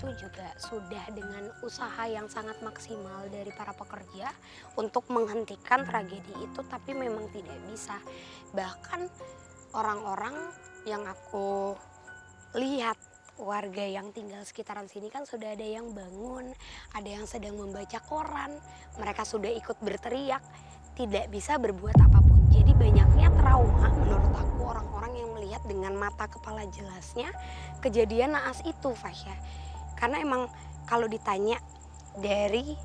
itu juga sudah dengan usaha yang sangat maksimal dari para pekerja untuk menghentikan tragedi itu, tapi memang tidak bisa. Bahkan orang-orang yang aku lihat, warga yang tinggal sekitaran sini kan sudah ada yang bangun, ada yang sedang membaca koran, mereka sudah ikut berteriak, tidak bisa berbuat apapun. Jadi banyaknya trauma menurut aku orang-orang yang melihat dengan mata kepala jelasnya kejadian naas itu, Fasya. Karena emang kalau ditanya dari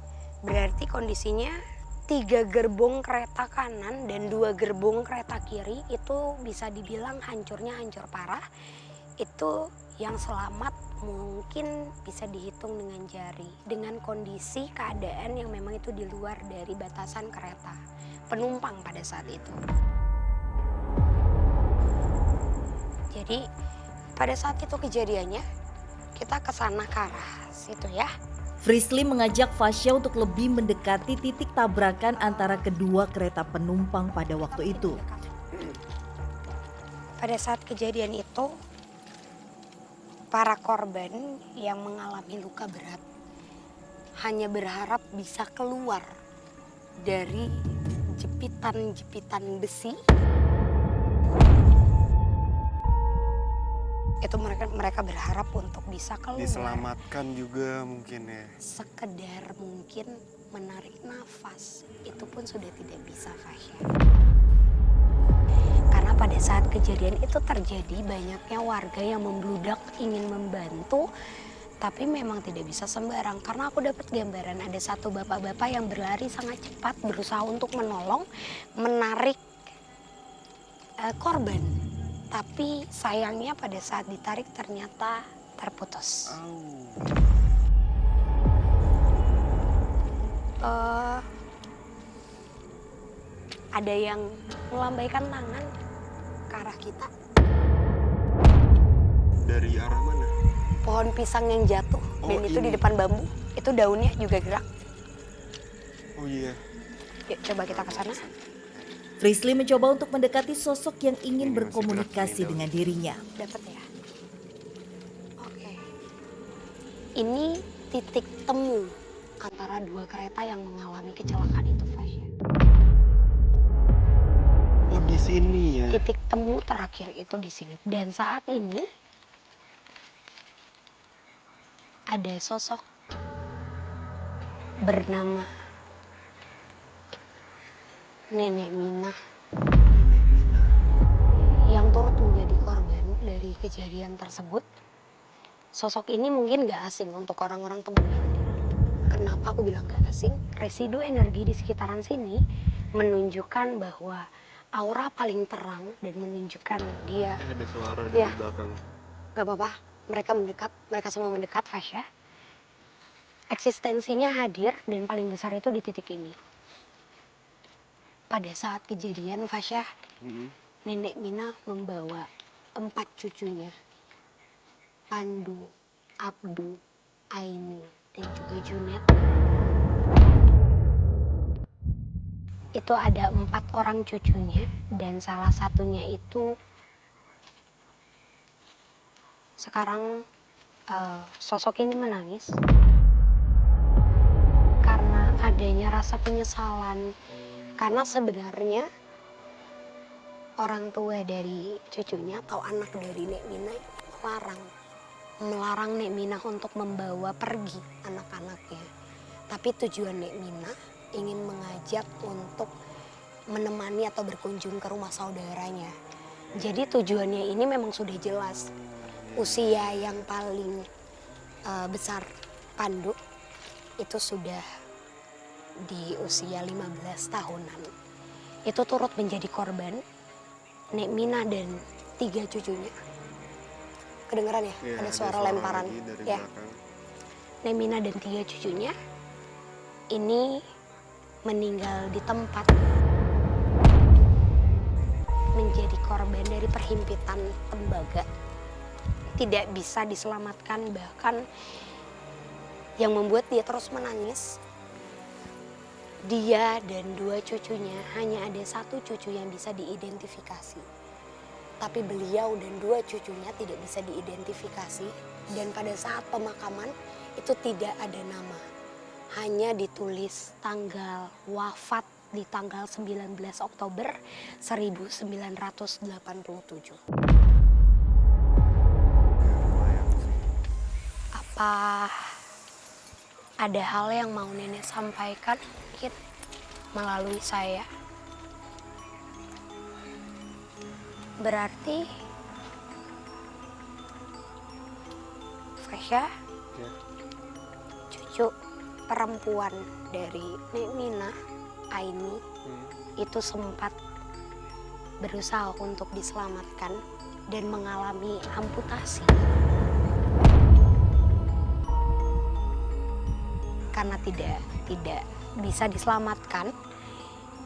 berarti kondisinya 3 gerbong kereta kanan dan 2 gerbong kereta kiri itu bisa dibilang hancurnya hancur parah. Itu yang selamat mungkin bisa dihitung dengan jari, dengan kondisi keadaan yang memang itu di luar dari batasan kereta penumpang pada saat itu. Jadi pada saat itu kejadiannya kita ke sana ke arah situ ya. Frisly mengajak Fasya untuk lebih mendekati titik tabrakan antara kedua kereta penumpang pada waktu itu. Pada saat kejadian itu, para korban yang mengalami luka berat hanya berharap bisa keluar dari jepitan-jepitan besi. Itu mereka berharap untuk bisa keluar. Diselamatkan juga mungkin ya. Sekedar mungkin menarik nafas, itu pun sudah tidak bisa, Fasya. Karena pada saat kejadian itu terjadi, banyaknya warga yang membludak ingin membantu, tapi memang tidak bisa sembarang. Karena aku dapat gambaran ada satu bapak-bapak yang berlari sangat cepat berusaha untuk menolong, menarik korban. Tapi sayangnya pada saat ditarik ternyata terputus. Ada yang melambaikan tangan ke arah kita. Dari arah mana? Pohon pisang yang jatuh dan itu di depan bambu, itu daunnya juga gerak. Oh iya. Yuk coba kita ke sana. Frisly mencoba untuk mendekati sosok yang ingin Ini masih berkomunikasi gerak ini, dengan dirinya. Dapat ya? Oke. Ini titik temu antara 2 kereta yang mengalami kecelakaan itu, Fasya. Oh di sini ya. Titik temu terakhir itu di sini. Dan saat ini ada sosok bernama Nenek Minah yang turut menjadi korban dari kejadian tersebut. Sosok ini mungkin gak asing untuk orang-orang Temenggung. Kenapa aku bilang gak asing? Residu energi di sekitaran sini menunjukkan bahwa aura paling terang dan menunjukkan dia. Ada suara Ya. dari belakang. Gak apa-apa, mereka mendekat, mereka semua mendekat, Fasya. Eksistensinya hadir dan paling besar itu di titik ini. Pada saat kejadian, Fasya, Nenek Mina membawa 4 cucunya. Pandu, Abdu, Aini, dan juga Junet. Itu ada 4 orang cucunya dan salah satunya itu sekarang sosok ini menangis karena adanya rasa penyesalan. Karena sebenarnya orang tua dari cucunya atau anak dari Nek Mina melarang Nek Mina untuk membawa pergi anak-anaknya. Tapi tujuan Nek Mina ingin mengajak untuk menemani atau berkunjung ke rumah saudaranya. Jadi tujuannya ini memang sudah jelas. Usia yang paling besar Pandu itu sudah di usia 15 tahunan. Itu turut menjadi korban Nek Mina dan 3 cucunya. Kedengeran ya? Ya, ada suara lemparan. dari Ya. belakang. Nek Mina dan 3 cucunya ini meninggal di tempat, menjadi korban dari perhimpitan tembaga. Tidak bisa diselamatkan, bahkan yang membuat dia terus menangis, dia dan 2 cucunya, hanya ada 1 cucu yang bisa diidentifikasi. tapi beliau dan 2 cucunya tidak bisa diidentifikasi. Dan pada saat pemakaman itu tidak ada nama, hanya ditulis tanggal wafat di tanggal 19 Oktober 1987. Apa ada hal yang mau nenek sampaikan mungkin melalui saya? Berarti Fasya, Ya. cucu perempuan dari Nek Mina, Aini, itu sempat berusaha untuk diselamatkan dan mengalami amputasi. Karena tidak bisa diselamatkan,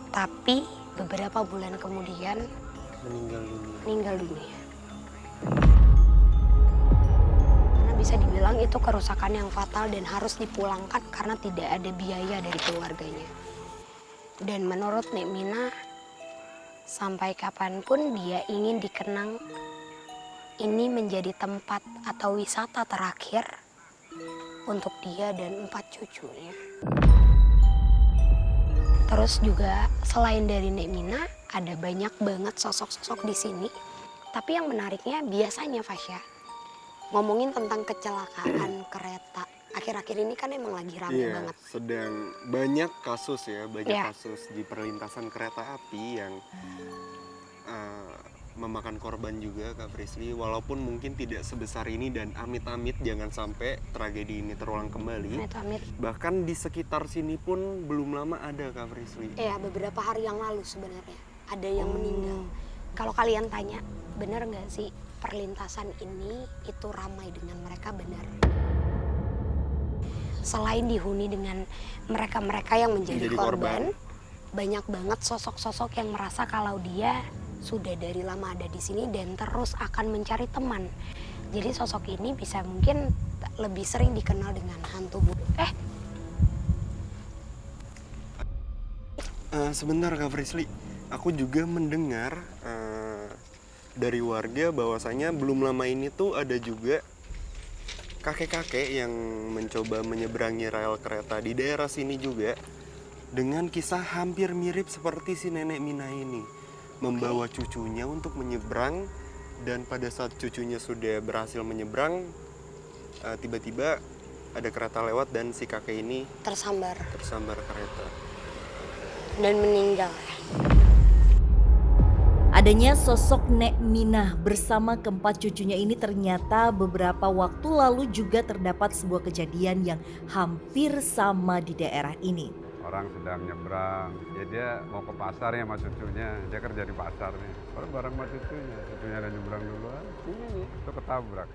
tapi beberapa bulan kemudian meninggal dunia. Karena bisa dibilang itu kerusakan yang fatal dan harus dipulangkan karena tidak ada biaya dari keluarganya. Dan menurut Nek Mina, sampai kapanpun dia ingin dikenang ini menjadi tempat atau wisata terakhir untuk dia dan 4 cucunya. Terus juga selain dari Nek Mina, ada banyak banget sosok-sosok di sini. Tapi yang menariknya biasanya Fasya, ngomongin tentang kecelakaan kereta. Akhir-akhir ini kan emang lagi rame Iya, banget. sedang banyak kasus ya, Iya. kasus di perlintasan kereta api yang memakan korban juga Kak Frisly, walaupun mungkin tidak sebesar ini dan amit-amit jangan sampai tragedi ini terulang kembali. Amit-amit. Bahkan di sekitar sini pun belum lama ada Kak Frisly. Ya, beberapa hari yang lalu sebenarnya ada yang meninggal. Kalau kalian tanya, benar nggak sih perlintasan ini itu ramai dengan mereka? Benar. Selain dihuni dengan mereka-mereka yang menjadi korban, banyak banget sosok-sosok yang merasa kalau dia sudah dari lama ada di sini dan terus akan mencari teman. Jadi sosok ini bisa mungkin lebih sering dikenal dengan hantu budok. Sebentar Kak Frisly, aku juga mendengar dari warga bahwasanya belum lama ini tuh ada juga kakek-kakek yang mencoba menyeberangi rel kereta di daerah sini juga dengan kisah hampir mirip seperti si nenek Mina ini. Membawa cucunya untuk menyeberang, dan pada saat cucunya sudah berhasil menyeberang, tiba-tiba ada kereta lewat dan si kakek ini Tersambar kereta. dan meninggal. Adanya sosok Nek Minah bersama keempat cucunya ini ternyata beberapa waktu lalu juga terdapat sebuah kejadian yang hampir sama di daerah ini. Orang sedang nyebrang, ya dia mau ke pasar ya sama cucunya, dia kerja di pasar nih. Bareng sama cucunya ada nyebrang duluan, itu ketabrak.